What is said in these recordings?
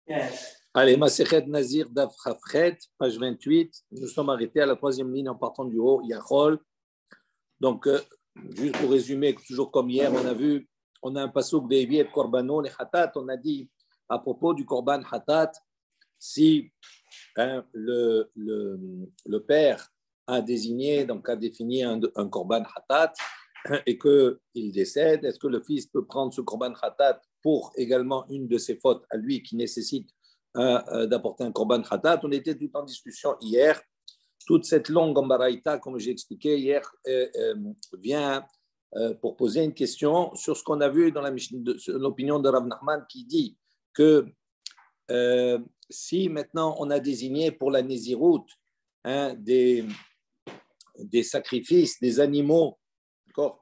Yes. Allez, Masechet Nazir Daf Chafchet, page 28. Nous sommes arrêtés à la troisième ligne en partant du haut, Yachol. Donc, juste pour résumer, toujours comme hier, on a un passouk Ve'evi et Korbano, les Hatat. On a dit à propos du Korban Hatat, si le père a désigné, donc a défini un Korban Hatat et qu'il décède, est-ce que le fils peut prendre ce Korban Hatat pour également une de ses fautes à lui qui nécessite d'apporter un Korban Hatat? On était tout en discussion hier. Toute cette longue Ambaraïta, comme j'ai expliqué hier, vient pour poser une question sur ce qu'on a vu dans l'opinion de Rav Nachman qui dit que si maintenant on a désigné pour la Nézirout des sacrifices, des animaux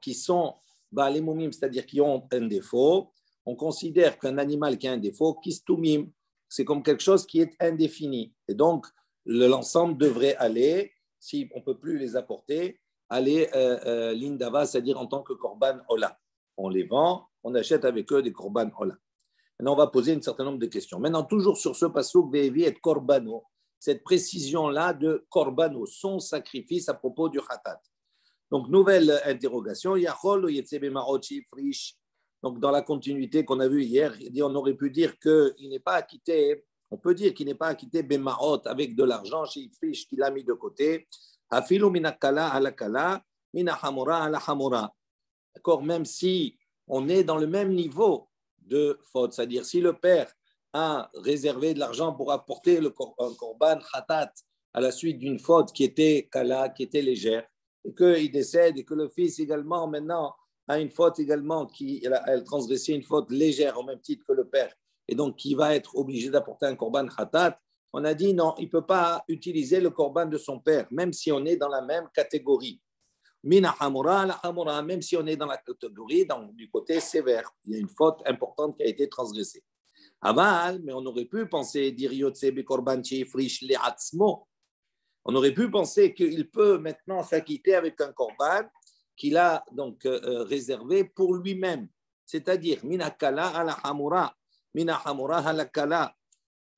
qui sont les moumim, c'est-à-dire qui ont un défaut, on considère qu'un animal qui a un défaut, kistumim, c'est comme quelque chose qui est indéfini. Et donc, l'ensemble devrait aller, si on ne peut plus les apporter, aller l'indava, c'est-à-dire en tant que korban ola. On les vend, on achète avec eux des korban ola. Maintenant, on va poser un certain nombre de questions. Maintenant, toujours sur ce passouk, Ve'evi et korbano, cette précision-là de korbano, son sacrifice à propos du khatat. Donc, nouvelle interrogation. Yachol ou yetzebe marochi frish. Donc, dans la continuité qu'on a vue hier, on aurait pu dire qu'il n'est pas acquitté, on peut dire qu'il n'est pas acquitté Bemaot avec de l'argent chez Ifrish qu'il a mis de côté. Hafilu minakala alakala, minahamura alahamura. D'accord, même si on est dans le même niveau de faute, c'est-à-dire si le père a réservé de l'argent pour apporter un korban khatat à la suite d'une faute qui était kala, qui était légère, et qu'il décède, et que le fils également maintenant a une faute également, elle transgressait une faute légère au même titre que le père, et donc qui va être obligé d'apporter un korban khatat, on a dit non, il ne peut pas utiliser le korban de son père, même si on est dans la même catégorie. Mina hamura la hamura, même si on est dans la catégorie du côté sévère, il y a une faute importante qui a été transgressée. Aval, mais on aurait pu penser, dire yotse be korban sheifrish le'atzmo, on aurait pu penser qu'il peut maintenant s'acquitter avec un korban qu'il a donc réservé pour lui-même, c'est-à-dire mina kala ala hamura, mina hamura ala kala.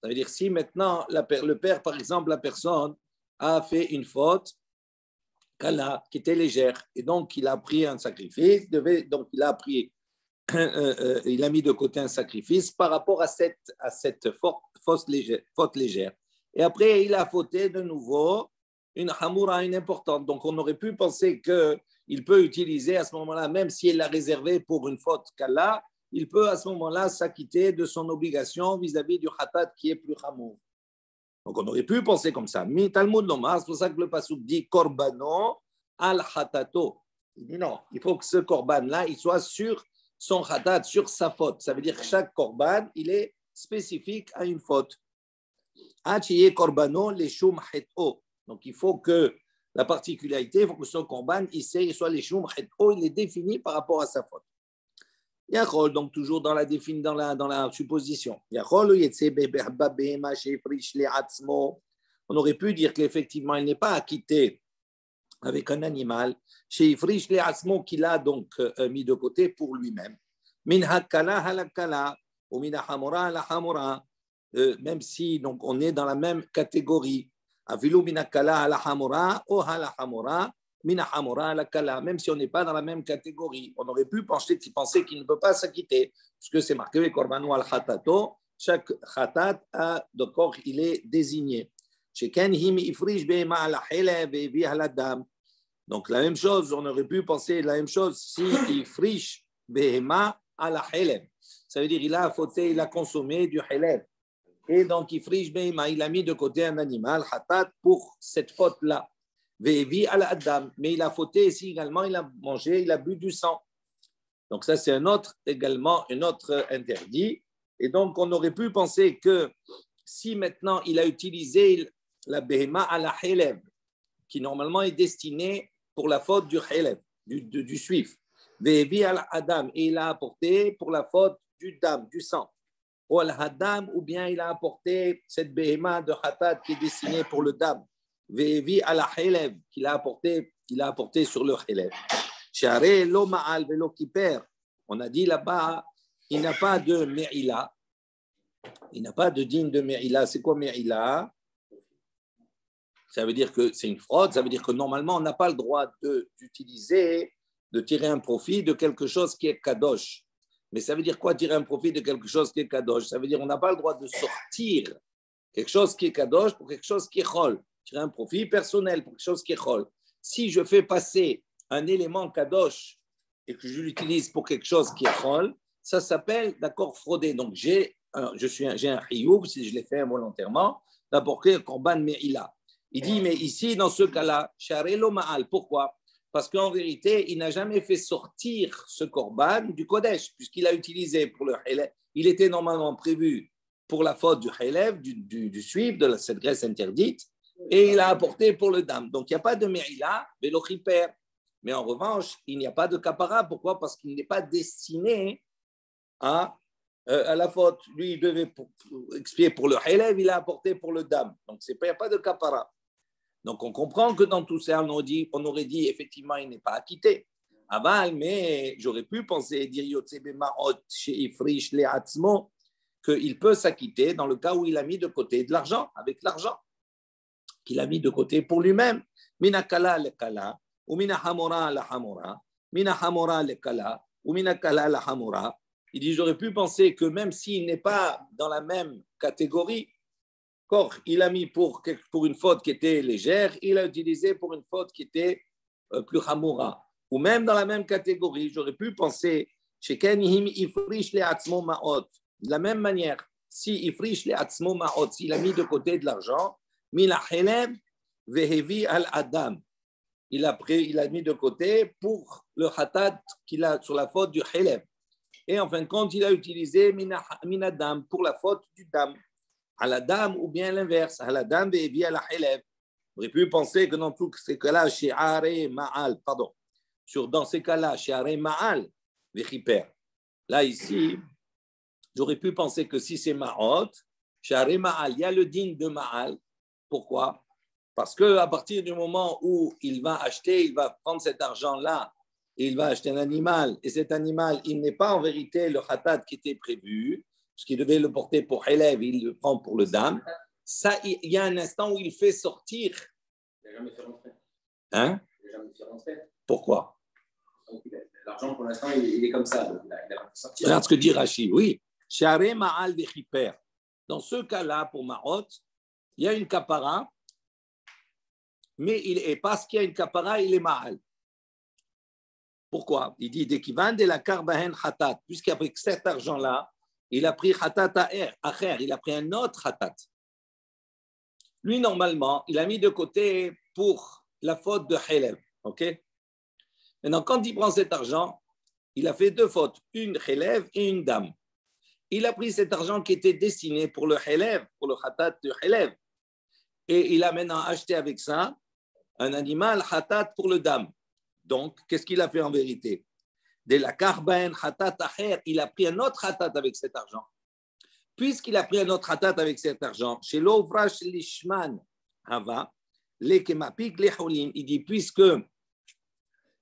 Ça veut dire si maintenant le père, par exemple, la personne a fait une faute kala qui était légère et donc il a pris un sacrifice, donc il a mis de côté un sacrifice par rapport à cette faute légère. Et après, il a fauté de nouveau une hamoura, une importante. Donc, on aurait pu penser qu'il peut utiliser à ce moment-là, même s'il l'a réservé pour une faute kala, il peut à ce moment-là s'acquitter de son obligation vis-à-vis du khatat qui est plus hamour. Donc, on aurait pu penser comme ça. Mi Talmud Lomar, c'est pour ça que le pasuk dit korbano al khatato. Il dit non, il faut que ce korban-là, il soit sur son khatat, sur sa faute. Ça veut dire que chaque korban, il est spécifique à une faute. Achiye korbano les shum heto. Donc, il faut que la particularité, il faut que son korban, il soit les shum heto, il est défini par rapport à sa faute. Yachol, donc toujours dans la supposition. Yachol, on aurait pu dire qu'effectivement, il n'est pas acquitté avec un animal, chez Ifrish le Asmo qu'il a donc mis de côté pour lui-même. Min hakala halakala ou min hamura la hamura, même si donc on est dans la même catégorie. Avilu min hakala ala hamura ou hala hamura, min hamura la kala, même si on n'est pas dans la même catégorie, on aurait pu penser qu'il ne peut pas s'acquitter, puisque c'est marqué korbanu al khatato, chaque khatat a d'accord, il est désigné. Sheken him ifrish be'ema ala hela ve'vi ala dam. Donc, la même chose, on aurait pu penser la même chose si il friche behema à la helem. Ça veut dire il a fauté, il a consommé du helem. Et donc, il friche behema, il a mis de côté un animal, hatat, pour cette faute-là. Ve'evi à la adam. Mais il a fauté ici également, il a mangé, il a bu du sang. Donc, ça, c'est également un autre interdit. Et donc, on aurait pu penser que si maintenant il a utilisé la behema à la helem, qui normalement est destinée pour la faute du Kheleb, du suif. Ve'evi al Adam, et il a apporté pour la faute du dam, du sang. Ou al Hadam, ou bien il a apporté cette béhéma de Hatat qui est destinée pour le dam. Ve'evi al Kheleb, qu'il a apporté sur le Kheleb. Share lo ma'al velo kiper. On a dit là-bas il n'a pas de Me'ila. Il n'a pas de digne de Me'ila. C'est quoi Me'ila? Ça veut dire que c'est une fraude. Ça veut dire que normalement, on n'a pas le droit d'utiliser, de tirer un profit de quelque chose qui est kadosh. Mais ça veut dire quoi tirer un profit de quelque chose qui est kadosh? Ça veut dire qu'on n'a pas le droit de sortir quelque chose qui est kadosh pour quelque chose qui est chol. Tirer un profit personnel pour quelque chose qui est chol. Si je fais passer un élément kadosh et que je l'utilise pour quelque chose qui est chol, ça s'appelle, d'accord, frauder. Donc, j'ai un chiyuv, si je l'ai fait involontairement, d'apporter un korban me'ila. Il dit, mais ici, dans ce cas-là, sharelo ma'al. Pourquoi? Parce qu'en vérité, il n'a jamais fait sortir ce korban du Kodesh, puisqu'il a utilisé pour le Helev. Il était normalement prévu pour la faute du Helev, du suif, de cette graisse interdite, et il a apporté pour le dam. Donc, il n'y a pas de Me'ila, vélo chiper. Mais en revanche, il n'y a pas de kapara. Pourquoi? Parce qu'il n'est pas destiné à la faute. Lui, il devait expier pour le Helev, il a apporté pour le dam. Donc, il n'y a pas de kapara. Donc, on comprend que dans tout ça, on aurait dit effectivement, il n'est pas acquitté. Aval, mais j'aurais pu penser, dire qu'il peut s'acquitter dans le cas où il a mis de côté de l'argent, avec l'argent qu'il a mis de côté pour lui-même. Mina kala le kala, ou mina hamora la hamora, mina hamora le kala, ou mina kala la hamora. Il dit, j'aurais pu penser que même s'il n'est pas dans la même catégorie, il a mis pour une faute qui était légère, il a utilisé pour une faute qui était plus hamura. Ou même dans la même catégorie, j'aurais pu penser, de la même manière, si ifrish le atzmo ma'ot, s'il a mis de côté de l'argent, mila helev vehevi al adam, il a mis de côté pour le hatat qu'il a sur la faute du helev. Et en fin de compte, il a utilisé mina dam pour la faute du dam. À la dame ou bien l'inverse, à la dame et bien à la helev. On aurait pu penser que dans tous ces cas-là, chez Are Ma'al, dans ces cas-là, chez Are Ma'al, Vechiper. Là, ici, j'aurais pu penser que si c'est Ma'ot, chez Are Ma'al, il y a le digne de Ma'al. Pourquoi? Parce qu'à partir du moment où il va prendre cet argent-là, et il va acheter un animal, et cet animal, il n'est pas en vérité le khatat qui était prévu, parce qu'il devait le porter pour élève, il le prend pour le dame. Ça, il y a un instant où il fait sortir. Il n'a jamais fait rentrer. Hein? Il n'a jamais fait rentrer. Pourquoi? L'argent, pour l'instant, il est comme ça. Donc il a fait sortir. Regarde ce que dit Rashi. Oui. Share ma'al vechiper. Dans ce cas-là, pour Ma'ot, il y a une kapara, mais parce qu'il y a une kapara, il est ma'al. Pourquoi? Il dit, dès qu'il vend de la karbahen hatat, puisqu'avec cet argent-là, il a pris khatat acher, il a pris un autre khatat. Lui, normalement, il a mis de côté pour la faute de Helev. Okay? Maintenant, quand il prend cet argent, il a fait deux fautes, une Helev et une dame. Il a pris cet argent qui était destiné pour le Helev, pour le khatat de Helev. Et il a maintenant acheté avec ça un animal khatat pour le dame. Donc, qu'est-ce qu'il a fait en vérité? De la karbaen hatat acher, il a pris un autre hatat avec cet argent. Puisqu'il a pris un autre hatat avec cet argent, chez l'ovrash lishman hava, lekemapik lecholim, il dit, puisque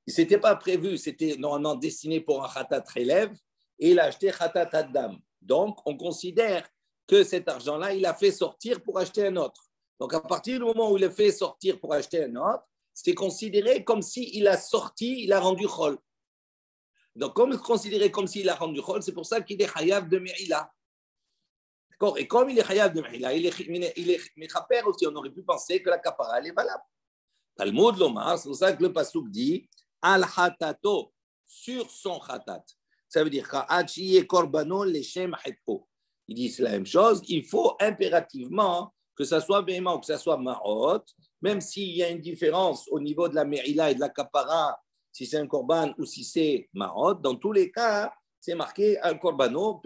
il s'était pas prévu, c'était normalement destiné pour un hatat relève, et il a acheté hatat adam. Donc, on considère que cet argent-là, il a fait sortir pour acheter un autre. Donc, à partir du moment où il a fait sortir pour acheter un autre, c'est considéré comme s'il a sorti, il a rendu chol. Donc, comme considéré comme s'il a rendu chol, c'est pour ça qu'il est chayav de Me'ila. D'accord? Et comme il est chayav de Me'ila, il est mechaper aussi. On aurait pu penser que la kapara, elle est valable. Talmud Lomar, c'est pour ça que le pasuk dit al hatato, sur son hatat. Ça veut dire qu'achiye korbano leshem hetpo. Il dit c'est la même chose. Il faut impérativement que ça soit béma ou que ça soit ma'ot, même s'il y a une différence au niveau de la Me'ila et de la kapara, si c'est un korban ou si c'est ma'ot, dans tous les cas, c'est marqué al korbano,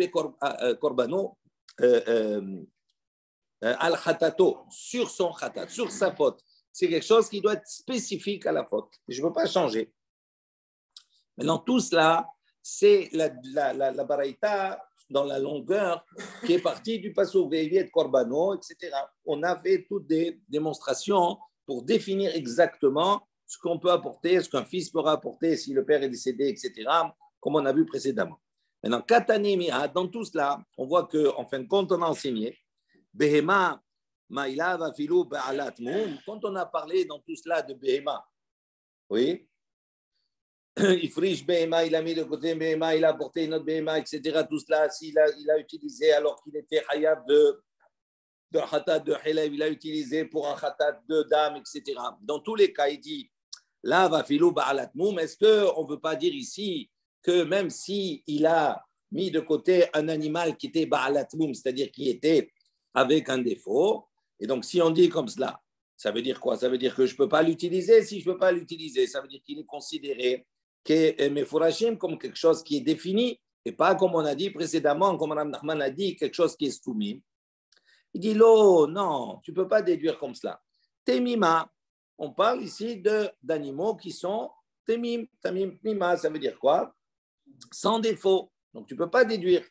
al-khatato, sur son khatat, sur sa faute. C'est quelque chose qui doit être spécifique à la faute. Je ne peux pas changer. Maintenant, tout cela, c'est la baraïta dans la longueur qui est partie du pasuk ve'eviet korbano, etc. On a fait toutes des démonstrations pour définir exactement ce qu'on peut apporter, ce qu'un fils pourra apporter si le père est décédé, etc., comme on a vu précédemment. Maintenant, Katanemiha, dans tout cela, on voit qu'en fin de compte, on a enseigné Behema, Maïla, Vafilu, Ba'alat, Moum. Quand on a parlé dans tout cela de Behema, oui, Ifrish Behema, il a mis de côté Behema, il a apporté une autre Behema, etc. Tout cela, s'il a, il a utilisé alors qu'il était Hayab de Khatat de Hilev, il a utilisé pour un Khatat de dame, etc. Dans tous les cas, il dit là, Vafilu, Ba'alat, Moum. Est-ce qu'on ne veut pas dire ici que même s'il a mis de côté un animal qui était Ba'alat Moum, c'est-à-dire qui était avec un défaut, et donc si on dit comme cela, ça veut dire quoi? Ça veut dire que je ne peux pas l'utiliser. Si je ne peux pas l'utiliser, ça veut dire qu'il est considéré Mefourachim comme quelque chose qui est défini, et pas comme on a dit précédemment, comme Mme Nachman a dit, quelque chose qui est soumis. Il dit, non, tu ne peux pas déduire comme cela. Temima, on parle ici d'animaux qui sont temim, mima, ça veut dire quoi? Sans défaut. Donc, tu ne peux pas déduire.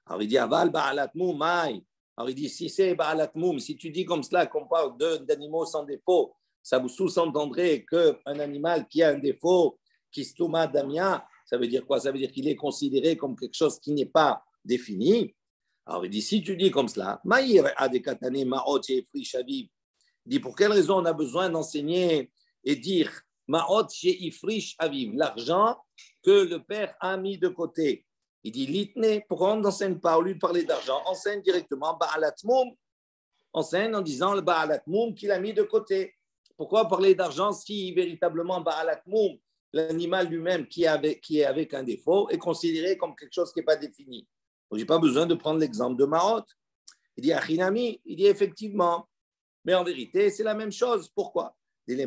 Alors, il dit, aval ba'alat moumai. Alors, il dit, si c'est ba'alat moum, si tu dis comme cela qu'on parle d'animaux sans défaut, ça vous sous-entendrait qu'un animal qui a un défaut, qui stouma damia, ça veut dire quoi? Ça veut dire qu'il est considéré comme quelque chose qui n'est pas défini. Alors, il dit, si tu dis comme cela, maïr adekatane ma'ot she'ifri shaviv. Il dit, pour quelle raison on a besoin d'enseigner et dire ma'ot she'ifrish aviv, l'argent que le père a mis de côté. Il dit, litne, pourquoi on n'enseigne pas, au lieu de parler d'argent, enseigne directement ba'alat moum, enseigne en disant le ba'alat moum qu'il a mis de côté. Pourquoi parler d'argent si véritablement ba'alat moum, l'animal lui-même qui est avec un défaut, est considéré comme quelque chose qui n'est pas défini? Donc, je n'ai pas besoin de prendre l'exemple de Maot. Il dit, Achinami, il dit effectivement, mais en vérité, c'est la même chose. Pourquoi? Il dit,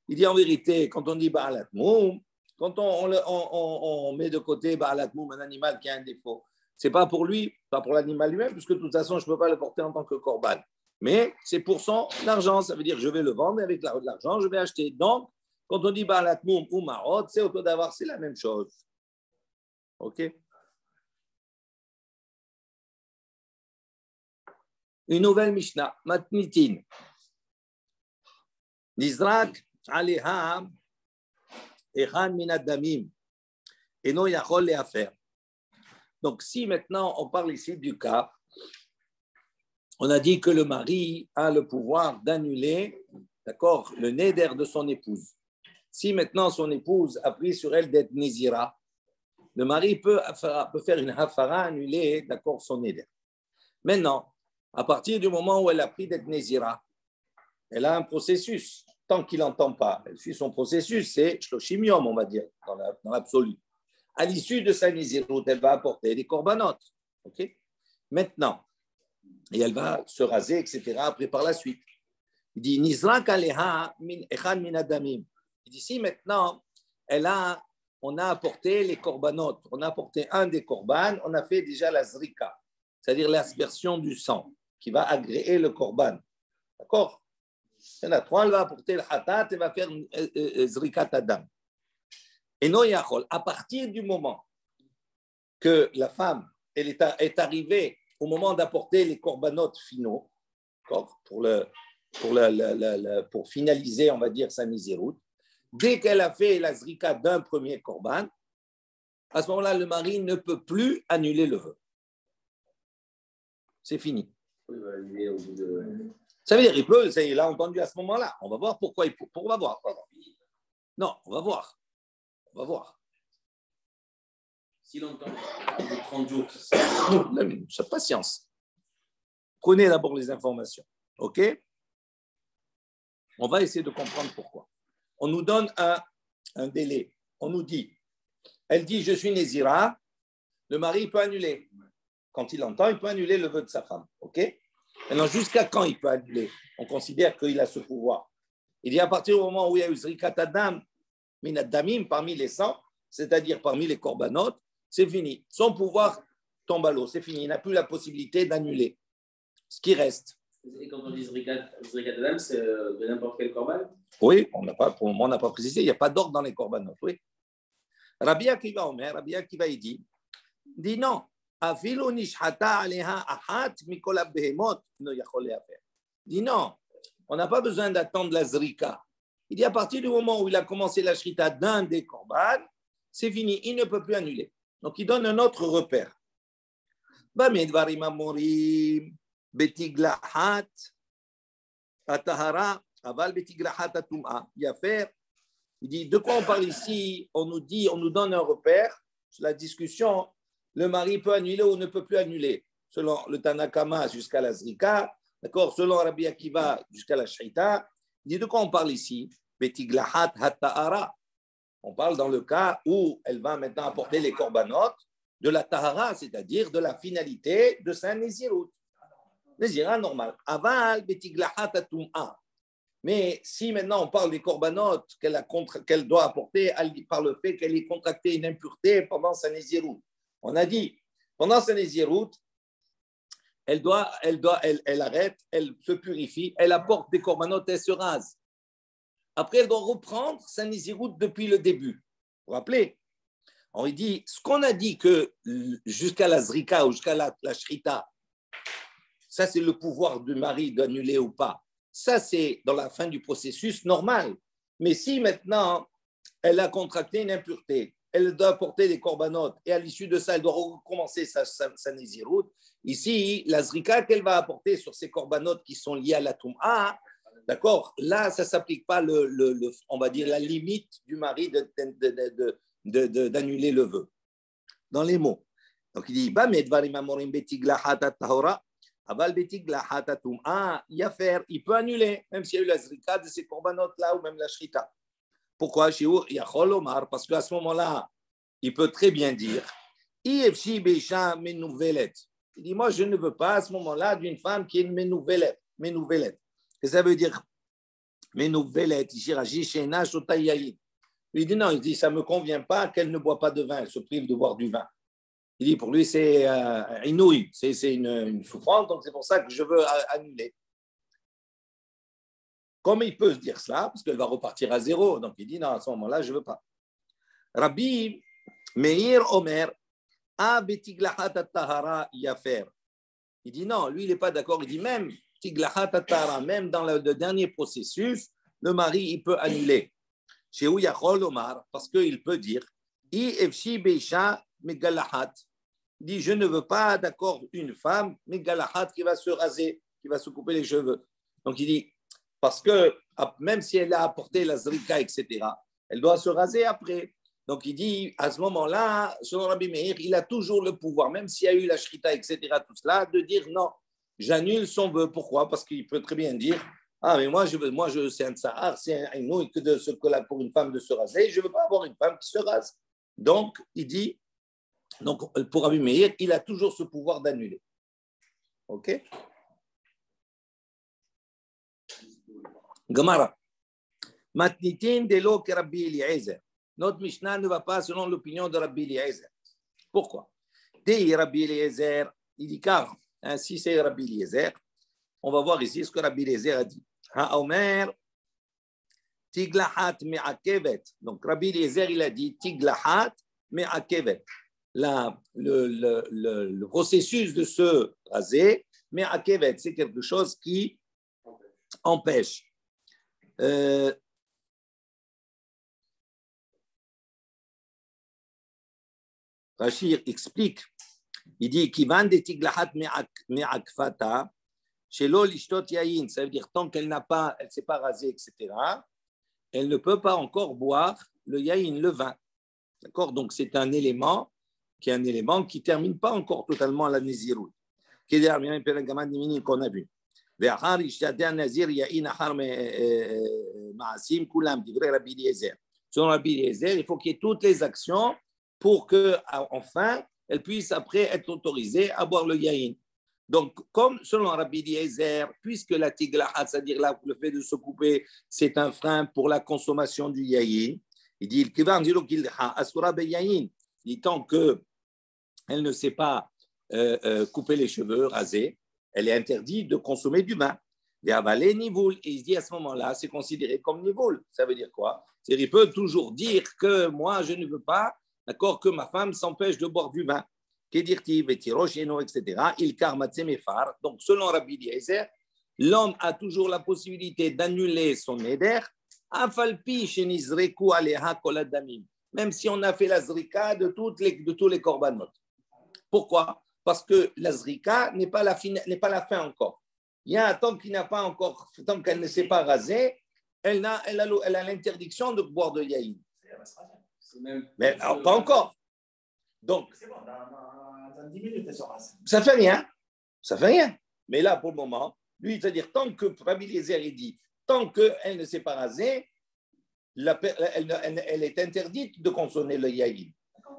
il dit en vérité, quand on dit Ba'alat Moum, quand on met de côté Ba'alat Moum, un animal qui a un défaut, ce n'est pas pour lui, pas pour l'animal lui-même, puisque de toute façon, je ne peux pas le porter en tant que korban. Mais c'est pour son argent, ça veut dire que je vais le vendre et avec l'argent, je vais acheter. Donc, quand on dit Ba'alat Moum ou Ma'ot, c'est auto d'avoir, c'est la même chose. OK? Une nouvelle Mishnah, Matnitin. Nizrak aleha echan min adamim eno yachol leafer. Donc, si maintenant on parle ici du cas, on a dit que le mari a le pouvoir d'annuler, d'accord, le neder de son épouse. Si maintenant son épouse a pris sur elle d'être nézira, le mari peut faire une hafara, annuler, d'accord, son neder. Maintenant, à partir du moment où elle a pris d'être nézira, elle a un processus. Tant qu'il n'entend pas, elle suit son processus, c'est shloshim yom, on va dire, dans l'absolu. À l'issue de sa nézirut, elle va apporter des corbanotes. Okay? Maintenant, et elle va se raser, etc. Après, par la suite. Il dit, Nizrak aleha echan min adamim. Il dit, si maintenant, on a apporté les corbanotes, on a apporté un des korban, on a fait déjà la zrika, c'est-à-dire l'aspersion du sang, qui va agréer le korban. D'accord? Il y en a trois, elle va apporter le hatat et va faire zrikat adam. Et non yachol, à partir du moment que la femme elle est arrivée au moment d'apporter les corbanotes finaux, pour finaliser, on va dire, sa misérute, dès qu'elle a fait la zrika d'un premier korban, à ce moment-là, le mari ne peut plus annuler le vœu. C'est fini. Ça veut dire qu'il peut, il l'a entendu à ce moment-là. On va voir pourquoi il peut. On va voir. Non, on va voir. On va voir. S'il entend 30 jours, c'est patience. Prenez d'abord les informations. OK? On va essayer de comprendre pourquoi. On nous donne un délai. On nous dit, elle dit, je suis Nézira, le mari peut annuler. Quand il entend, il peut annuler le vœu de sa femme. OK? Maintenant, jusqu'à quand il peut annuler? On considère qu'il a ce pouvoir. Il dit, à partir du moment où il y a eu Zrikat Adam, Minadamim, parmi les sangs, c'est-à-dire parmi les corbanotes, c'est fini. Son pouvoir tombe à l'eau, c'est fini. Il n'a plus la possibilité d'annuler. Ce qui reste. Et quand on dit Zrikat Adam, c'est de n'importe quel korban? Oui, pour le moment, on n'a pas précisé. Il n'y a pas d'ordre dans les corbanotes. Oui. Rabbi Akiva Omer, Rabbi Akiva, il dit non. Afilu nishhata aleha ahat mikol abehemot no yachol leafer. Dit non. On n'a pas besoin d'attendre la zrika. Il dit à partir du moment où il a commencé la shrita d'un des korban, c'est fini, il ne peut plus annuler. Donc il donne un autre repère. Bamedvarim amorim betiglahat atahara aval betiglahat atum'a. Il dit de quoi on parle ici? On nous donne un repère. La discussion, le mari peut annuler ou ne peut plus annuler. Selon le Tanakama jusqu'à la Zrika, d'accord, selon Rabbi Akiva jusqu'à la Shaita. Il dit de quoi on parle ici? Betiglahat hatahara. On parle dans le cas où elle va maintenant apporter les korbanot de la tahara, c'est-à-dire de la finalité de sa Nézirut. Nézira normal. Aval betiglahat atum'a. Mais si maintenant on parle des korbanot qu'elle doit apporter par le fait qu'elle ait contracté une impureté pendant sa Nézirut. On a dit, pendant sa Nézirut, elle arrête, elle se purifie, elle apporte des korbanot, elle se rase. Après, elle doit reprendre sa Nézirut depuis le début. Vous vous rappelez? On dit, ce qu'on a dit que jusqu'à la Zrika ou jusqu'à la Shrita, ça c'est le pouvoir du mari d'annuler ou pas. Ça c'est dans la fin du processus normal. Mais si maintenant elle a contracté une impureté, elle doit apporter des korbanot et à l'issue de ça, elle doit recommencer sa Nézirut. Ici, la Zrika qu'elle va apporter sur ces korbanot qui sont liés à la Toum'a, d'accord, là, ça ne s'applique pas, on va dire, la limite du mari d'annuler le vœu. Dans les mots. Donc, il dit, il peut annuler, même s'il y a eu la zrika de ces korbanot-là ou même la shrita. Pourquoi? Parce qu'à ce moment-là, il peut très bien dire, il dit, moi, je ne veux pas à ce moment-là d'une femme qui est une menouvelet. Qu'est-ce que ça veut dire? Menouvelet, il dit non, il dit ça ne me convient pas qu'elle ne boit pas de vin, elle se prive de boire du vin. Il dit pour lui c'est inouï, c'est une souffrance, donc c'est pour ça que je veux annuler. Comme il peut se dire cela, parce qu'elle va repartir à zéro, donc il dit non, à ce moment-là, je ne veux pas. Rabbi Meir Omer, A betiglahat at-tahara yafer. Il dit non, lui il n'est pas d'accord, il dit même tiglahat at-tahara, même dans le dernier processus, le mari il peut annuler. Chez Yachol Omar, parce qu'il peut dire, il dit, je ne veux pas, d'accord, une femme, megalahat, qui va se raser, qui va se couper les cheveux. Donc il dit, parce que même si elle a apporté la zrika, etc., elle doit se raser après. Donc il dit, à ce moment-là, selon Rabbi Meir, il a toujours le pouvoir, même s'il y a eu la shrita, etc., tout cela, de dire non, j'annule son vœu. Pourquoi? Parce qu'il peut très bien dire, ah, mais moi, c'est un tsahar, c'est un inouï que pour une femme de se raser. Je ne veux pas avoir une femme qui se rase. Donc, il dit, donc, pour Rabbi Meir, il a toujours ce pouvoir d'annuler. OK? Gemara. Matnitin de lo que Rabbi Eliezer. Notre Mishnah ne va pas selon l'opinion de Rabbi Eliezer. Pourquoi? Dès Rabbi Eliezer, il dit car, si c'est Rabbi Eliezer, on va voir ici ce que Rabbi Eliezer a dit. Ha'omer tiglahat me'akevet. Donc Rabbi Eliezer il a dit tiglahat me'akevet. Le processus de se raser me'akevet, c'est quelque chose qui empêche. Rachir explique, il dit kivan de tiglahat me'akfata. Chez l'eau, l'ishtot yayin, ça veut dire tant qu'elle ne s'est pas rasée, etc., elle ne peut pas encore boire le yayin, le vin. D'accord? Donc, c'est un élément qui ne termine pas encore totalement la Nézirut. Qui est derrière un pérégaman dimini qu'on a vu. Ve'achar ishtater nazir yayin achar ma'asim kulam, divrei Rabbi Eliezer. Selon Rabbi Eliezer, il faut qu'il y ait toutes les actions pour qu'enfin, elle puisse après être autorisée à boire le yayin. Donc, comme selon Rabbi Eliezer, puisque la tiglahat, c'est-à-dire là, le fait de se couper, c'est un frein pour la consommation du yayin, il dit tant qu'elle ne sait pas couper les cheveux, raser, elle est interdite de consommer du vin. Et il se dit à ce moment-là, c'est considéré comme nivoul. Ça veut dire quoi? C'est-à-dire, il peut toujours dire que moi, je ne veux pas, d'accord, que ma femme s'empêche de boire du vin. Etc. Donc, selon Rabbi Eliezer, l'homme a toujours la possibilité d'annuler son éder Afalpi shenizreku aleha kol adamim. Même si on a fait la zrika de tous les korbanot. Pourquoi? Parce que la zrika n'est pas la fin encore. Il y a un temps qu'il n'a pas encore, tant qu'elle ne s'est pas rasée, elle a l'interdiction de boire de yaïn. Mais alors, pas encore. Donc, c'est bon, dans 10 minutes, elle sera. ça fait rien. Ça fait rien. Mais là, pour le moment, lui, c'est-à-dire, tant que Rabbi Eliezer, il dit, tant qu'elle ne s'est pas rasée, elle est interdite de consommer le yaïn.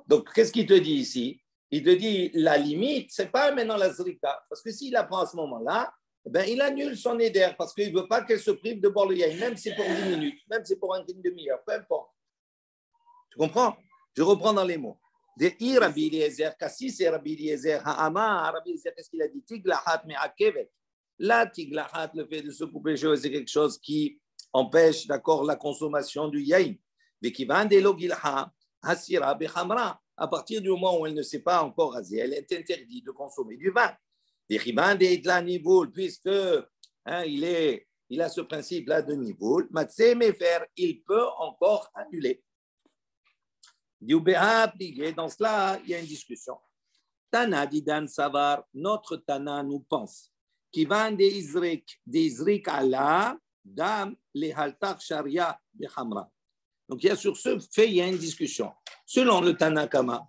Donc, qu'est-ce qu'il te dit ici? Il te dit, la limite, ce n'est pas maintenant la zrika. Parce que s'il apprend à ce moment-là, eh ben, il annule son éder parce qu'il ne veut pas qu'elle se prive de boire le yaïn, même si c'est pour 10 minutes, même si c'est pour une demi-heure, peu importe. Tu comprends? Je reprends dans les mots. De Rabbi Eliezer, Kassi, c'est Rabbi Eliezer, Ha'ama, Rabbi Eliezer, qu'est-ce qu'il a dit? Tiglahat me'akevet. Là, tiglahat, le fait de se couper les cheveux, c'est quelque chose qui empêche, d'accord, la consommation du yaïn. Mais qui va de l'ogilha, hasira, bechamra. À partir du moment où elle ne s'est pas encore rasée, elle est interdite de consommer du vin. Puisque il a ce principe-là de nivoul, il peut encore annuler. Dans cela, il y a une discussion. Tana Didan Savar, notre Tana nous pense, qui va des Izrik Allah, Dam, les Haltar Sharia, de Hamra. Donc, il y a sur ce fait, il y a une discussion. Selon le Tana Kama,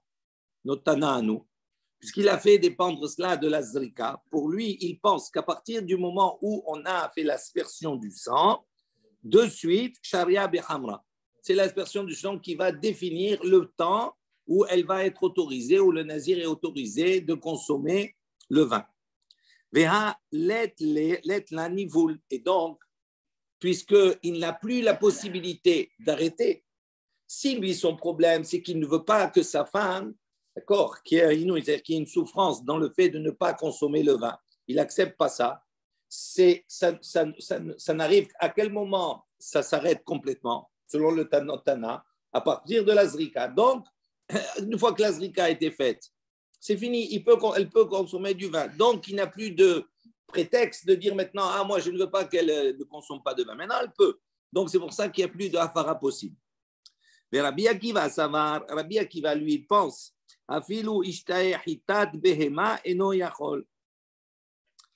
notre Tana à nous, puisqu'il a fait dépendre cela de la Zrika, pour lui, il pense qu'à partir du moment où on a fait l'aspersion du sang, de suite, Sharia Behamra. C'est l'aspersion du sang qui va définir le temps où elle va être autorisée, où le nazir est autorisé de consommer le vin. Et donc, puisqu'il n'a plus la possibilité d'arrêter, si lui, son problème, c'est qu'il ne veut pas que sa femme, d'accord, qui ait une souffrance dans le fait de ne pas consommer le vin, il n'accepte pas ça. Ça n'arrive à quel moment ça s'arrête complètement, selon le Tana, à partir de la Zrika. Donc, une fois que la Zrika a été faite, c'est fini, elle peut consommer du vin. Donc, il n'a plus de prétexte de dire maintenant, ah, moi, je ne veux pas qu'elle ne consomme pas de vin. Maintenant, elle peut. Donc, c'est pour ça qu'il n'y a plus de hafara possible. Mais Rabbi Akiva, lui, il pense, afilu ishtae hitat behema eno yachol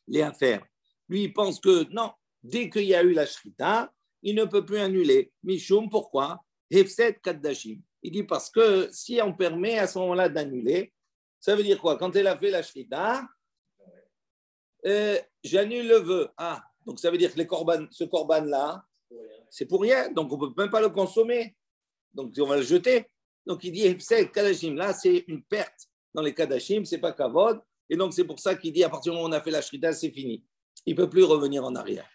les affaires. Lui, il pense que non, dès qu'il y a eu la shrita, il ne peut plus annuler. Mishum, pourquoi? Hefset kaddashim. Il dit parce que si on permet à ce moment-là d'annuler, ça veut dire quoi? Quand elle a fait la shrita, j'annule le vœu. Ah, donc ça veut dire que ce korban-là, c'est pour rien. Donc on ne peut même pas le consommer. Donc on va le jeter. Donc il dit Hefset kaddashim. Là, c'est une perte dans les kaddashim, ce n'est pas kavod. Et donc c'est pour ça qu'il dit à partir du moment où on a fait la shrita, c'est fini. Il ne peut plus revenir en arrière.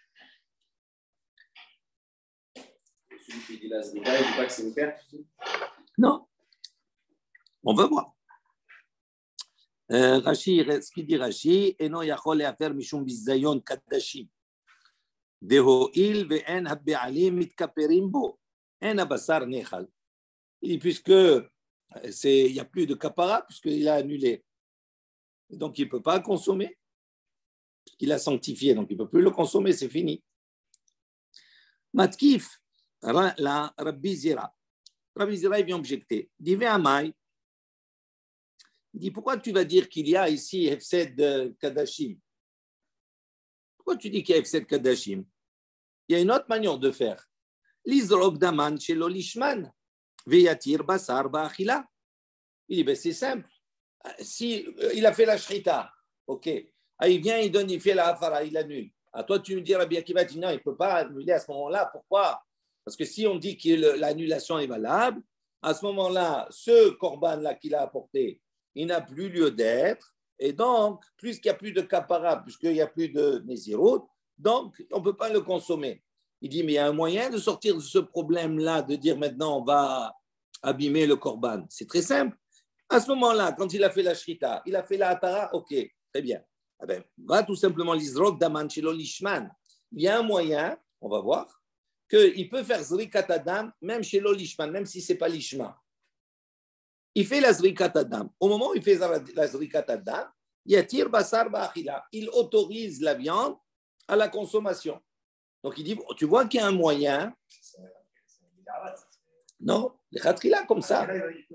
Celui qui dit la zrika, il ne dit pas que c'est une perte. Non. On va voir. Rashi, ce qu'il dit Rashi, et non, yachol et affaire mishum bizayon kaddashim. Deho'il ve'en habbe'alim mitkaperim bo. En abasar nechal. Puisque il n'y a plus de kapara, puisqu'il a annulé. Donc, il ne peut pas consommer. Il a sanctifié, donc il ne peut plus le consommer, c'est fini. Matkif, la Rabbi Zira. Rabbi Zira, il vient objecter. Il dit, Amai. Il dit, pourquoi tu vas dire qu'il y a ici Hefsed Kadashim? Pourquoi tu dis qu'il y a Hefsed Kadashim? Il y a une autre manière de faire. L'Izrog Daman chez l'Olishman, Veyatir Basar Ba'achila. Il dit, ben, c'est simple. Si il a fait la shrita, ok. Ah, il vient, il fait la hafara, il annule. Ah, toi, tu me dis, Rabbi Akiva, non, il ne peut pas annuler à ce moment-là. Pourquoi? Parce que si on dit que l'annulation est valable, à ce moment-là, ce korban-là qu'il a apporté, il n'a plus lieu d'être. Et donc, puisqu'il n'y a plus de kapara, puisqu'il n'y a plus de nézirut, donc on ne peut pas le consommer. Il dit, mais il y a un moyen de sortir de ce problème-là, de dire maintenant on va abîmer le korban. C'est très simple. À ce moment-là, quand il a fait la shrita, il a fait la hatara, ok, très bien. Eh bien, va tout simplement l'izrok daman chez l'olishman. Il y a un moyen, on va voir, qu'il peut faire zrikat adam, même chez l'olishman, même si ce n'est pas l'ishma. Il fait la zrikat adam. Au moment où il fait la zrikat adam, yatir basar ba'achila. Il autorise la viande à la consommation. Donc il dit, tu vois qu'il y a un moyen Non, les khatrila comme ça.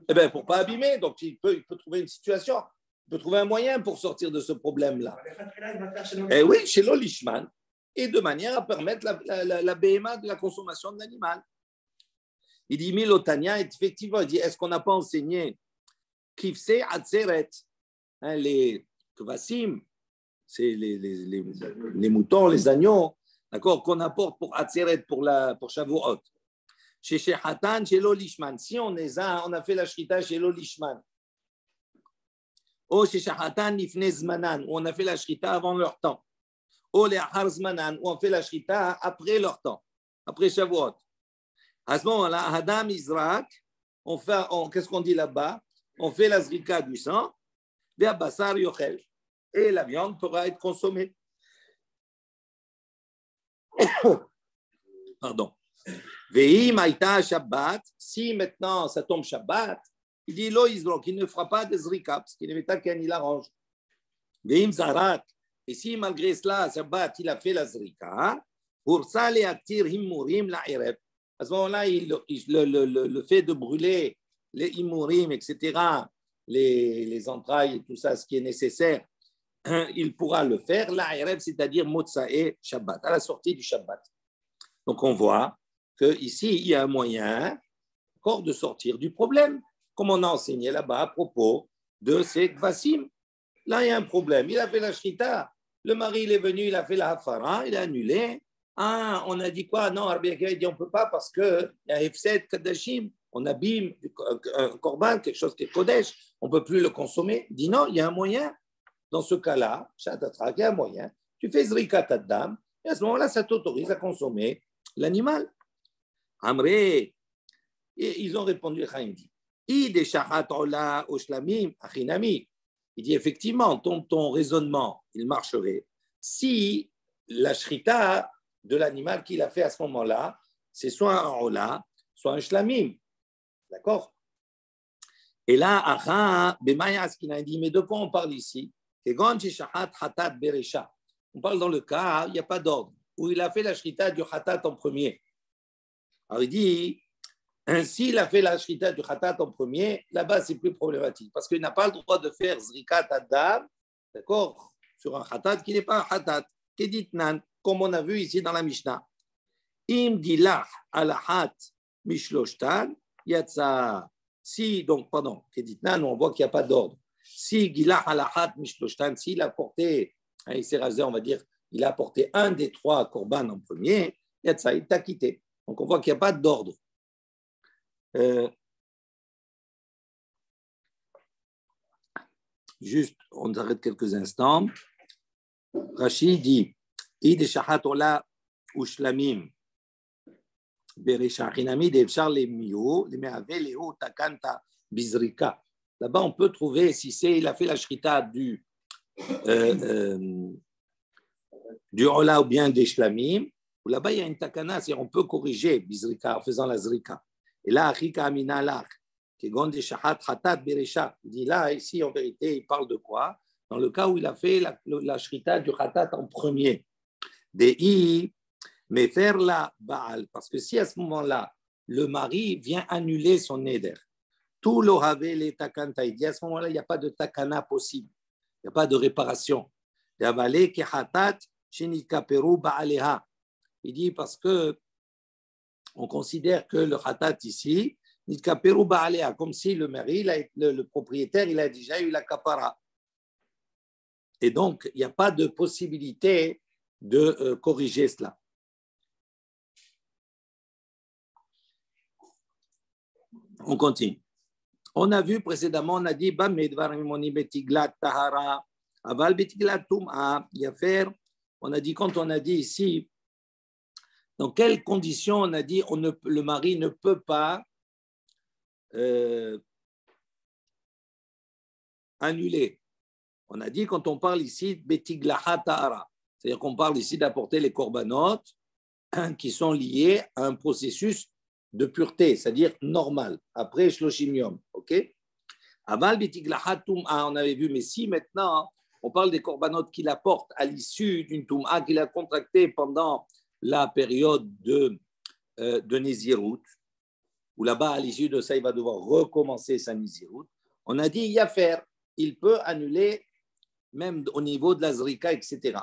Eh bien, pour ne pas abîmer, donc il peut trouver une situation, il peut trouver un moyen pour sortir de ce problème-là. Et oui, chez l'olishman, et de manière à permettre la BMA de la consommation de l'animal. Il dit, Milotania, effectivement, il dit, est-ce qu'on n'a pas enseigné Kifse Atzeret, les Kvasim, c'est les moutons, les agneaux, d'accord, qu'on apporte pour Atzeret, pour Shavuot. Chez Hatan, chez l'olishman. Si on a fait la shrita chez l'olishman. Ou chez Hatan, nifne zmanan, où on a fait la shrita avant leur temps. Ou les achar zmanan, où on fait la shrita après leur temps, après Shavuot. À ce moment-là, Adam Izrak, qu'est-ce qu'on dit là-bas? On fait la zrika du sang, et la viande pourra être consommée. Pardon. Shabbat, si maintenant ça tombe Shabbat, il dit Lo Izrok, il ne fera pas de zrika, parce qu'il n'est pas qu'un, il arrange. Veim Zarak, et si malgré cela, Shabbat, il a fait la zrika, pour ça, les attir himurim la erev. À ce moment-là, le fait de brûler les imurim, etc., les entrailles et tout ça, ce qui est nécessaire, il pourra le faire, la erev, c'est-à-dire Motsae Shabbat, à la sortie du Shabbat. Donc, on voit qu'ici, il y a un moyen encore de sortir du problème, comme on a enseigné là-bas à propos de ces kvasim. Là, il y a un problème. Il a fait la shrita. Le mari, il est venu, il a fait la hafara, il a annulé. Ah, on a dit quoi? Non, Rabbi Akiva dit on ne peut pas parce qu'il y a Hefset Kadashim. On abîme un korban, quelque chose qui est Kodesh. On ne peut plus le consommer. Il dit non, il y a un moyen. Dans ce cas-là, il y a un moyen. Tu fais Zrikat Adam et à ce moment-là, ça t'autorise à consommer l'animal. Amré, et ils ont répondu, Chaim dit, il dit effectivement, ton raisonnement, il marcherait si la shrita de l'animal qu'il a fait à ce moment-là, c'est soit un ola, soit un shlamim. D'accord? Et là, il dit, mais de quoi on parle ici? On parle dans le cas, il n'y a pas d'ordre, où il a fait la shrita du khatat en premier. Alors il dit, ainsi il a fait la shrita du khatat en premier, là-bas c'est plus problématique, parce qu'il n'a pas le droit de faire zrikat adam, d'accord, sur un khatat qui n'est pas un khatat, keditnan, comme on a vu ici dans la Mishnah. Im dilah alahat mishloshtan yatsa. Si, donc, pardon, keditnan, on voit qu'il n'y a pas d'ordre. Si gilah alahat mishloshtan, s'il a porté, il s'est rasé, on va dire, il a porté un des trois korban en premier, yatsa, il t'a quitté. Donc, on voit qu'il n'y a pas d'ordre. Juste, on arrête quelques instants. Rachid dit Id shahat ola ushlamim beresha chinami de'efshar lemiu lemeave lehu takanta bizrika. Là-bas, on peut trouver si il a fait la shrita du ola ou bien des shlamim. Là-bas, il y a une takana, c'est on peut corriger bizrika en faisant la zrika. Et là, achika amina lach, qui gonde shahat hatat beresha. Il dit là, ici, en vérité, il parle de quoi? Dans le cas où il a fait la shrita du hatat en premier. Dei, mais faire la baal. Parce que si à ce moment-là, le mari vient annuler son neder, tout l'orave les takanta, il dit à ce moment-là, il n'y a pas de takana possible. Il n'y a pas de réparation. D'avale ki hatat shenikaperu baaleha. Il dit parce que on considère que le khatat ici, nitkaperu ba'alea, comme si le mari, le propriétaire, il a déjà eu la kapara. Et donc, il n'y a pas de possibilité de corriger cela. On continue. On a vu précédemment, on a dit, on a dit, quand on a dit ici, dans quelles conditions on a dit le mari ne peut pas annuler. On a dit quand on parle ici betiglaha tahara, c'est-à-dire qu'on parle ici d'apporter les korbanot qui sont liés à un processus de pureté, c'est-à-dire normal, après shloshim yom, ok? Aval betiglaha tum'a, on avait vu, mais si maintenant on parle des korbanot qu'il apporte à l'issue d'une tum'a qu'il a contractée pendant la période de Nézirut, ou là-bas, à l'issue de ça, il va devoir recommencer sa Nizirut. On a dit, il y a faire. Il peut annuler même au niveau de la Zrika, etc.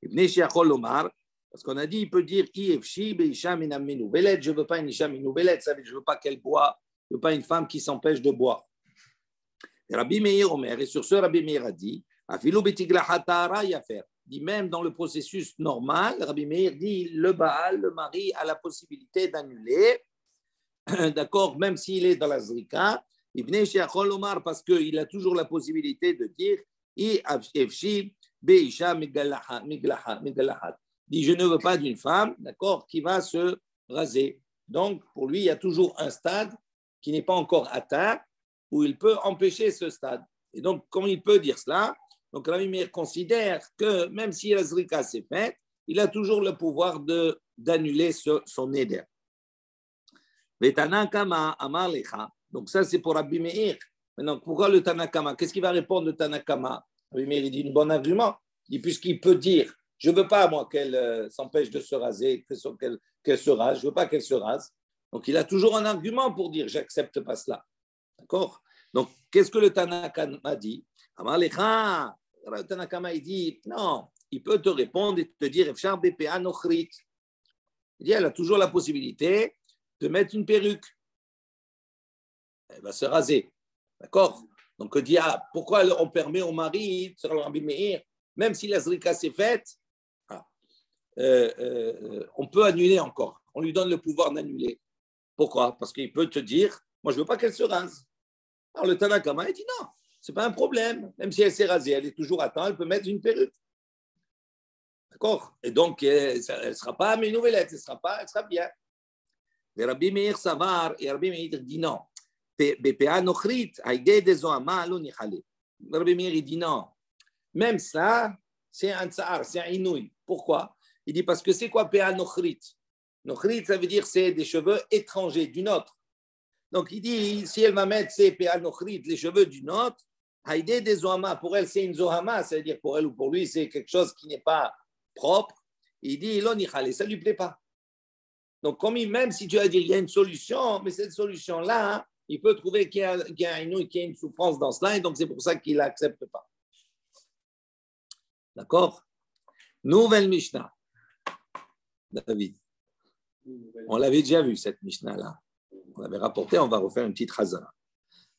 Ibn Shiachol Omar, parce qu'on a dit, il peut dire, je ne veux pas une Isha Minoubelet, je ne veux pas qu'elle boit, je ne veux pas une femme qui s'empêche de boire. Et Rabbi Meir Omer, et sur ce, Rabbi Meir a dit, dit même dans le processus normal, Rabbi Meir dit, le Baal, le mari, a la possibilité d'annuler, d'accord, même s'il est dans la Zrika, Ibn Shiachol Omar, parce qu'il a toujours la possibilité de dire, dit, je ne veux pas d'une femme, d'accord, qui va se raser. Donc, pour lui, il y a toujours un stade qui n'est pas encore atteint, où il peut empêcher ce stade. Et donc, comment il peut dire cela? Donc, Rabbi Meir considère que même si la Zrika s'est faite, il a toujours le pouvoir d'annuler son éder. Donc, ça, c'est pour Rabbi Meir. Maintenant, pourquoi le Tanakama? Qu'est-ce qu'il va répondre le Tanakama? Rabbi Meir, il dit un bon argument. Il dit, puisqu'il peut dire, je ne veux pas, moi, qu'elle s'empêche de se raser, qu'elle se rase, je ne veux pas qu'elle se rase. Donc, il a toujours un argument pour dire, j'accepte pas cela. D'accord? Donc, qu'est-ce que le Tanakama dit? Le Tanakama, il dit, non, il peut te répondre et te dire, il dit, elle a toujours la possibilité de mettre une perruque. Elle va se raser. D'accord? Donc, on dit, pourquoi on permet au mari, sur le Rabbi Meir, même si la Zrika s'est faite, on peut annuler encore. On lui donne le pouvoir d'annuler. Pourquoi? Parce qu'il peut te dire, moi, je ne veux pas qu'elle se rase. Alors, le Tanakama, il dit, non, ce n'est pas un problème. Même si elle s'est rasée, elle est toujours à temps, elle peut mettre une perruque. D'accord? Et donc, elle ne sera pas mes nouvelles, elle sera bien. Et Rabbi Meir Savar, et Rabbi Meir dit non. Rabbi Meir dit non. Même ça, c'est un tsar, c'est un inouï. Pourquoi? Il dit parce que c'est quoi Péa Nochrit? Nochrit, ça veut dire c'est des cheveux étrangers d'une autre. Donc il dit si elle va mettre ses Péa Nochrit, les cheveux d'une autre, Haïdé des Zohama, pour elle c'est une Zohama, ça veut dire pour elle ou pour lui c'est quelque chose qui n'est pas propre. Il dit ça ne lui plaît pas. Donc, même si tu as dit qu'il y a une solution, mais cette solution-là, il peut trouver qu'il y a une souffrance dans cela, et donc c'est pour ça qu'il ne l'accepte pas. D'accord? Nouvelle Mishnah. David. On l'avait déjà vu, cette Mishnah-là. On l'avait rapporté, on va refaire une petite Hazara.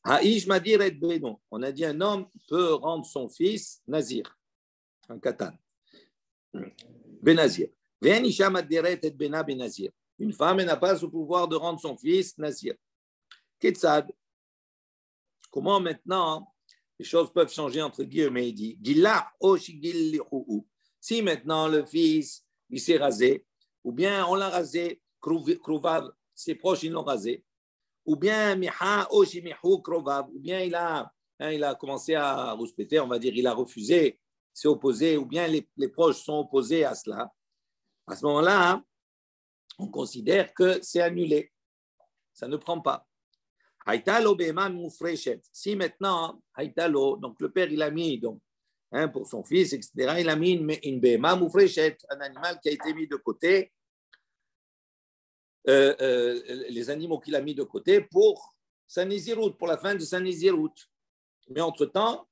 Haïsh Madir et Beno. On a dit un homme peut rendre son fils Nazir, un katan. Benazir. Venisha Madiret et Bena Benazir. Une femme n'a pas ce pouvoir de rendre son fils Nazir. Ketsad. Comment maintenant les choses peuvent changer entre guillemets? Il dit Gila Oshigil. Si maintenant le fils il s'est rasé, ou bien on l'a rasé, Krouvav, ses proches ils l'ont rasé, ou bien Miha Oshimihu Krouvav, ou bien il a commencé à rouspéter, on va dire, il a refusé, s'est opposé, ou bien les proches sont opposés à cela. À ce moment-là, on considère que c'est annulé. Ça ne prend pas. Si maintenant, donc le père il a mis donc, pour son fils, etc., il a mis une béma moufrechet, un animal qui a été mis de côté, les animaux qu'il a mis de côté pour sa Nizirut, pour la fin de sa Nizirut. Mais entre-temps,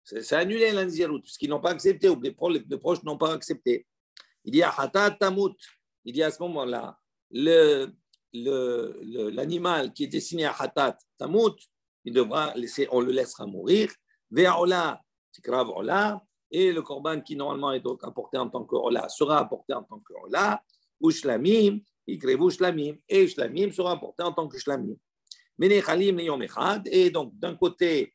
c'est annulé la Nizirut, puisqu'ils n'ont pas accepté, ou les proches n'ont pas accepté. Il dit Hatat Tamut. Il dit à ce moment-là, l'animal qui est destiné à Hatat Tamut, on le laissera mourir. Ve'ola, tikrav ola, et le korban qui normalement est donc apporté en tant que ola sera apporté en tant que ola. Ushlamim, ikrevu shlamim, et shlamim sera apporté en tant que shlamim. Menechalim neyom echad, et donc d'un côté,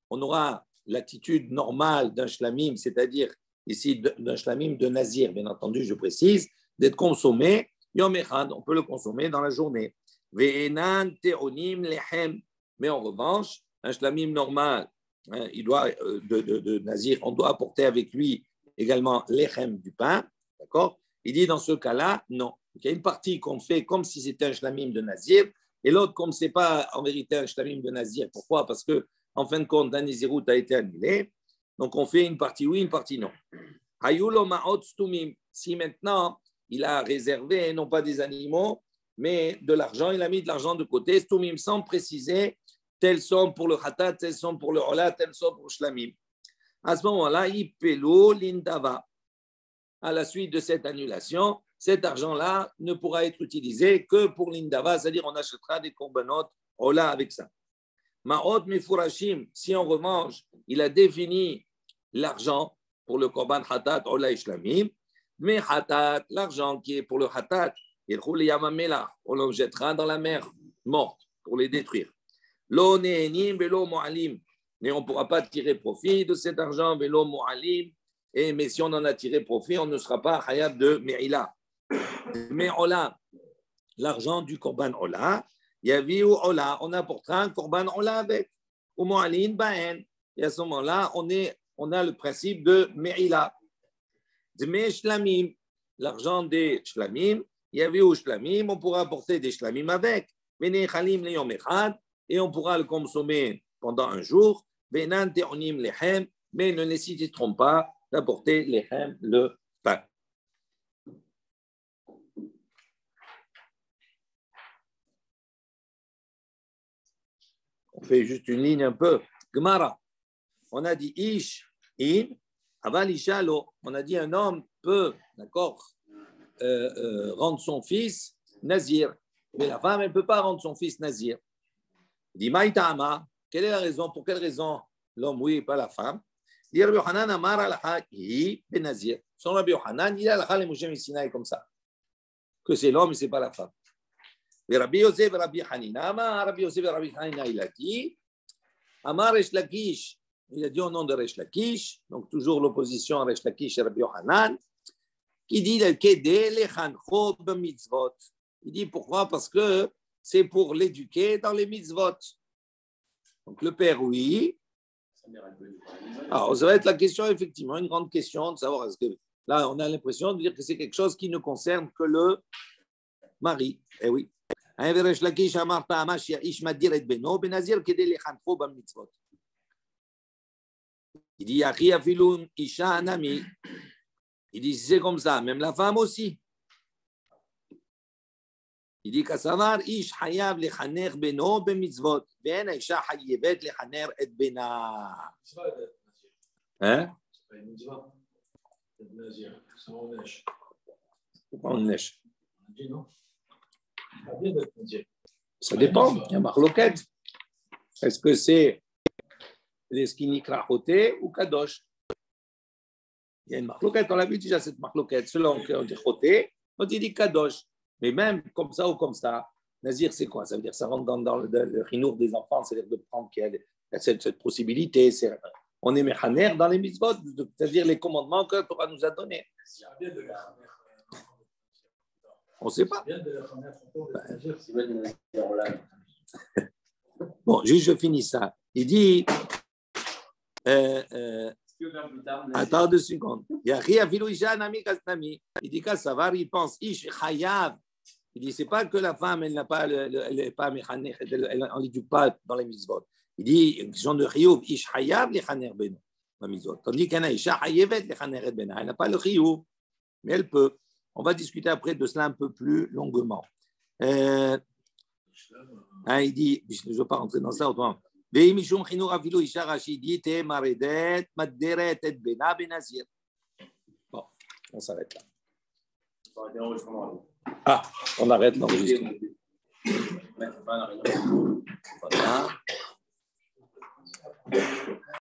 on aura l'attitude normale d'un shlamim, c'est-à-dire ici d'un shlamim de nazir, bien entendu, je précise, d'être consommé, yom echad, on peut le consommer dans la journée. Ve'enan te'onim lechem, mais en revanche, un shlamim normal, il doit, de nazir, on doit apporter avec lui également lechem du pain, d'accord? Il dit dans ce cas-là, non. Il y a une partie qu'on fait comme si c'était un shlamim de nazir, et l'autre comme ce n'est pas en vérité un shlamim de nazir. Pourquoi? Parce que en fin de compte, la nazirut a été annulée. Donc, on fait une partie oui, une partie non. Si maintenant, il a réservé, non pas des animaux, mais de l'argent, il a mis de l'argent de côté, Stumim, sans préciser telles somme pour le Khatat, telles somme pour le Ola, telles somme pour le Shlamim. À ce moment-là, il pelo l'indava. À la suite de cette annulation, cet argent-là ne pourra être utilisé que pour l'indava, c'est-à-dire on achètera des korbanot Ola avec ça. Ma'ot mifurashim, si en revanche, il a défini l'argent pour le korban Khatat, Ola et Shlamim, mais Khatat, l'argent qui est pour le Khatat, on le jettera dans la mer morte pour les détruire. Lo ne'enim velo mo'alim, mais on ne pourra pas tirer profit de cet argent, velo mo'alim, mais si on en a tiré profit, on ne sera pas hayab de me'ila. Mais Ola, l'argent du korban Ola, yavi ou Ola, on apportera un korban Ola avec, ou mo'alim ba'en, et à ce moment-là, on a le principe de me'ila. Dme shlamim, l'argent des shlamim, yavi ou shlamim, on pourra apporter des shlamim avec, vene chalim le yom echad, et on pourra le consommer pendant un jour, venan te'onim lechem, mais ne nécessiteront pas d'apporter lechem, le pain. On fait juste une ligne un peu. Gemara, on a dit ish, in, aval ishalo, on a dit un homme peut, d'accord, rendre son fils nazir, mais la femme, elle ne peut pas rendre son fils nazir. Il dit, Maïtama, quelle est la raison? Pour quelle raison l'homme, oui, et pas la femme? Il dit, Rabbi Yochanan Amar al-Ha, hi, ben nazir. Son Rabbi Yochanan, il a al-Ha, les Moshe Messinaï comme ça, que c'est l'homme et ce n'est pas la femme. Et Rabbi Yosef et Rabbi Hanina, Rabbi Yosef et Rabbi Hanina, il a dit, Amar Resh Lakish, il a dit au nom de Resh Lakish, donc toujours l'opposition à Resh Lakish et Rabbi Yochanan, qui dit, il dit pourquoi? Parce que c'est pour l'éduquer dans les mitzvot. Donc le père, oui. Alors, ça va être la question, effectivement, une grande question de savoir est-ce que là, on a l'impression de dire que c'est quelque chose qui ne concerne que le mari. Eh oui. Il dit, il dit, c'est comme ça, même la femme aussi. Il dit qu'Asavar ish hayav lechaner beno b'mitzvot, ve'en haisha hayevet lechaner et bena. Hein? C'est pas une mitzvah. C'est une nazir. C'est un neige. Pourquoi on neige? On a dit non. Pas bien d'être nazir. Ça dépend. Il y a marloquette. Est-ce que c'est ce qui nikra choté ou kadosh? Il y a une marloquette. On l'a vu déjà cette marloquette. Selon qu'on dit choté, on dit kadosh. Mais même comme ça ou comme ça, nazir, c'est quoi? Ça veut dire ça rentre dans le chinour des enfants, c'est-à-dire de prendre qu'il y a cette possibilité. On est mechaner dans les mitzvot, c'est-à-dire les commandements que Torah nous a donnés. On ne sait pas. Bon, juste je finis ça. Il dit... attends 2 secondes. Il dit qu'à savoir, il pense, Ish chayav. Il dit, c'est pas que la femme, elle n'a pas, elle n'est pas méchanech, on ne l'éduque pas dans les mitzvot. Il dit, question de chiyuv, Ish chayav lechaner beno, dans les mitzvot. Tandis qu'elle a Isha chayevet lechaner beno. Elle n'a pas le chiyuv, mais elle peut. On va discuter après de cela un peu plus longuement. Il dit, je ne veux pas rentrer dans ça autrement. Bon, on s'arrête là. Ah, on arrête l'enregistrement. Voilà.